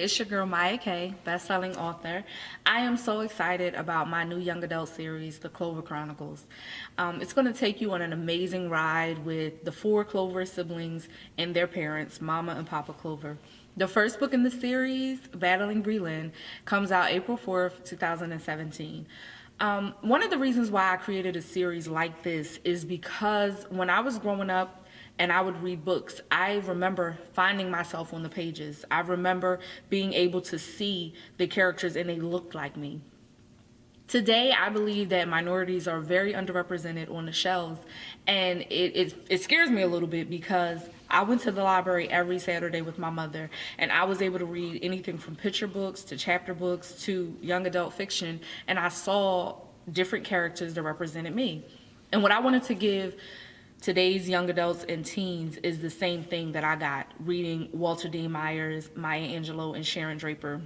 it's your girl Maya K, best-selling author. I am so excited about my new young adult series, The Clover Chronicles. It's going to take you on an amazing ride with the four Clover siblings and their parents, Mama and Papa Clover. The first book in the series, Battling Breland, comes out April 4th, 2017. One of the reasons why I created a series like this is because when I was growing up, and I would read books, I remember finding myself on the pages. I remember being able to see the characters and they looked like me. Today, I believe that minorities are very underrepresented on the shelves, and it scares me a little bit because I went to the library every Saturday with my mother, and I was able to read anything from picture books to chapter books to young adult fiction, and I saw different characters that represented me. And what I wanted to give today's young adults and teens is the same thing that I got reading Walter D. Myers, Maya Angelou, and Sharon Draper.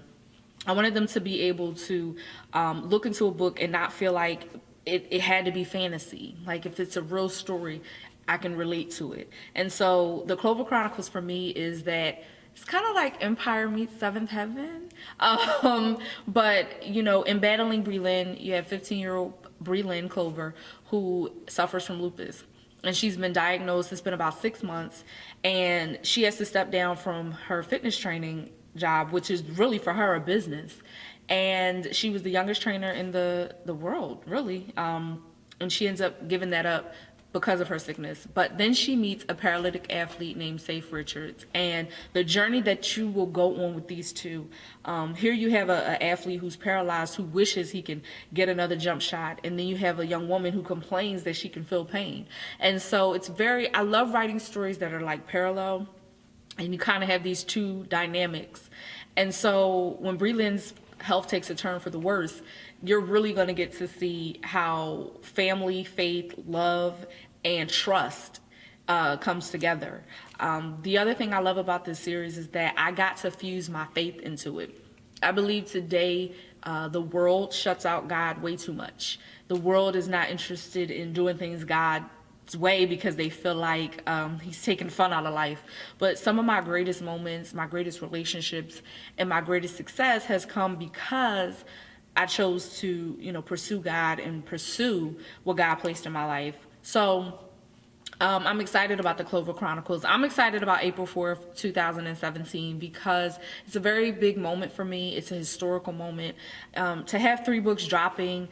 I wanted them to be able to look into a book and not feel like it had to be fantasy. Like if it's a real story, I can relate to it. And so the Clover Chronicles for me is that it's kind of like Empire meets Seventh Heaven. But, you know, in Battling Breland, you have 15-year-old Breland Clover who suffers from lupus. And she's been diagnosed, it's been about 6 months, and she has to step down from her fitness training job, which is really for her a business. And she was the youngest trainer in the world, really. And she ends up giving that up because of her sickness. But then she meets a paralytic athlete named Safe Richards, and the journey that you will go on with these two. Here you have an athlete who's paralyzed who wishes he can get another jump shot, and then you have a young woman who complains that she can feel pain. And so I love writing stories that are like parallel, and you kind of have these two dynamics. And so when Breland's health takes a turn for the worse, you're really going to get to see how family, faith, love, and trust comes together. The other thing I love about this series is that I got to fuse my faith into it. I believe today the world shuts out God way too much. The world is not interested in doing things God's way because they feel like he's taking fun out of life. But some of my greatest moments, my greatest relationships, and my greatest success has come because I chose to, pursue God and pursue what God placed in my life. So I'm excited about the Clover Chronicles. I'm excited about April 4th, 2017, because it's a very big moment for me. It's a historical moment. To have 3 books dropping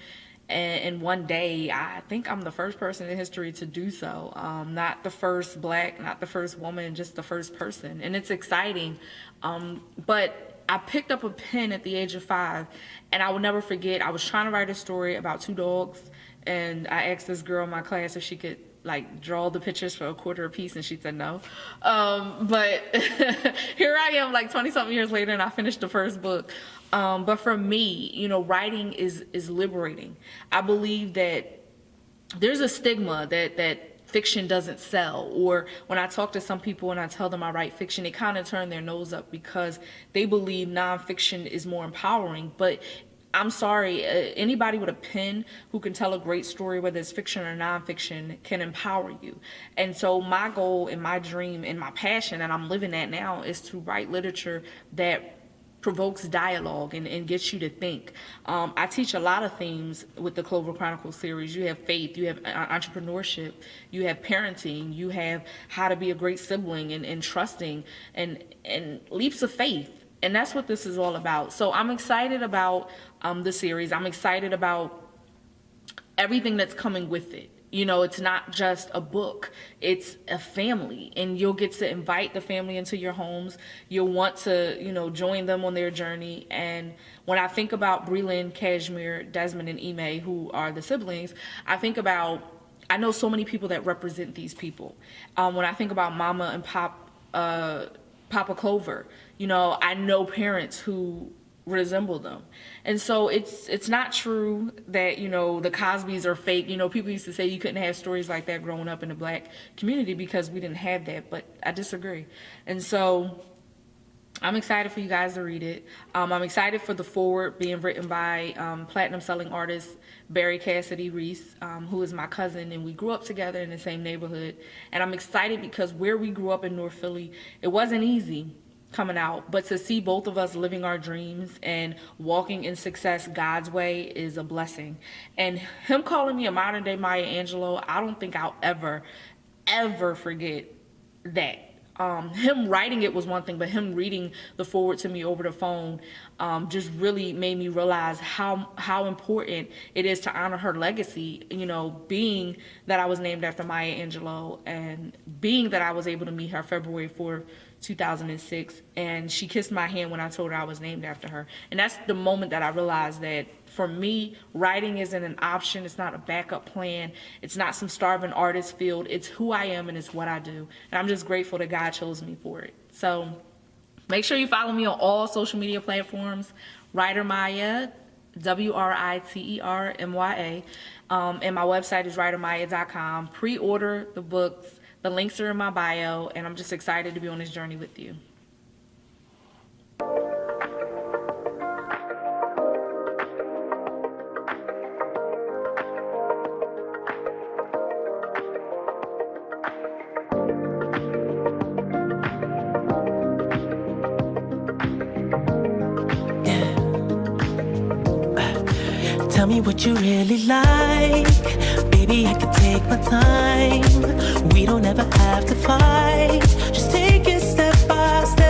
in one day, I think I'm the first person in history to do so. Not the first Black, not the first woman, just the first person. And it's exciting. But I picked up a pen at the age of 5, and I will never forget, I was trying to write a story about 2 dogs, and I asked this girl in my class if she could draw the pictures for a quarter a piece, and she said no. But here I am 20-something years later, and I finished the first book. But for me, writing is liberating. I believe that there's a stigma that fiction doesn't sell, or when I talk to some people and I tell them I write fiction, they kind of turn their nose up because they believe nonfiction is more empowering. But I'm sorry, anybody with a pen who can tell a great story, whether it's fiction or nonfiction, can empower you. And so my goal and my dream and my passion that I'm living at now is to write literature that provokes dialogue and gets you to think. I teach a lot of themes with the Clover Chronicles series. You have faith, you have entrepreneurship, you have parenting, you have how to be a great sibling and trusting and leaps of faith. And that's what this is all about. So I'm excited about the series. I'm excited about everything that's coming with it. It's not just a book, it's a family, and you'll get to invite the family into your homes. You'll want to, join them on their journey. And when I think about Breland, Kashmir, Desmond, and Ime, who are the siblings, I know so many people that represent these people. When I think about Mama and Papa Clover, I know parents who resemble them. And so it's not true that the Cosbys are fake. People used to say you couldn't have stories like that growing up in the Black community because we didn't have that, but I disagree. And so I'm excited for you guys to read it. I'm excited for the foreword being written by platinum selling artist Barry Cassidy Reese, who is my cousin, and we grew up together in the same neighborhood. And I'm excited because where we grew up in North Philly, it wasn't easy coming out. But to see both of us living our dreams and walking in success God's way is a blessing. And him calling me a modern day Maya Angelou, I don't think I'll ever forget that. Him writing it was one thing, but him reading the forward to me over the phone just really made me realize how important it is to honor her legacy, you know, being that I was named after Maya Angelou and being that I was able to meet her February 4th, 2006, and she kissed my hand when I told her I was named after her. And that's the moment that I realized that for me, writing isn't an option. It's not a backup plan. It's not some starving artist field. It's who I am and it's what I do. And I'm just grateful that God chose me for it. So make sure you follow me on all social media platforms, Writer Maya, WRITERMYA. And my website is writermaya.com. Pre-order the books. The links are in my bio, and I'm just excited to be on this journey with you. Tell me what you really like. Baby, I can take my time. We don't ever have to fight. Just take it step by step.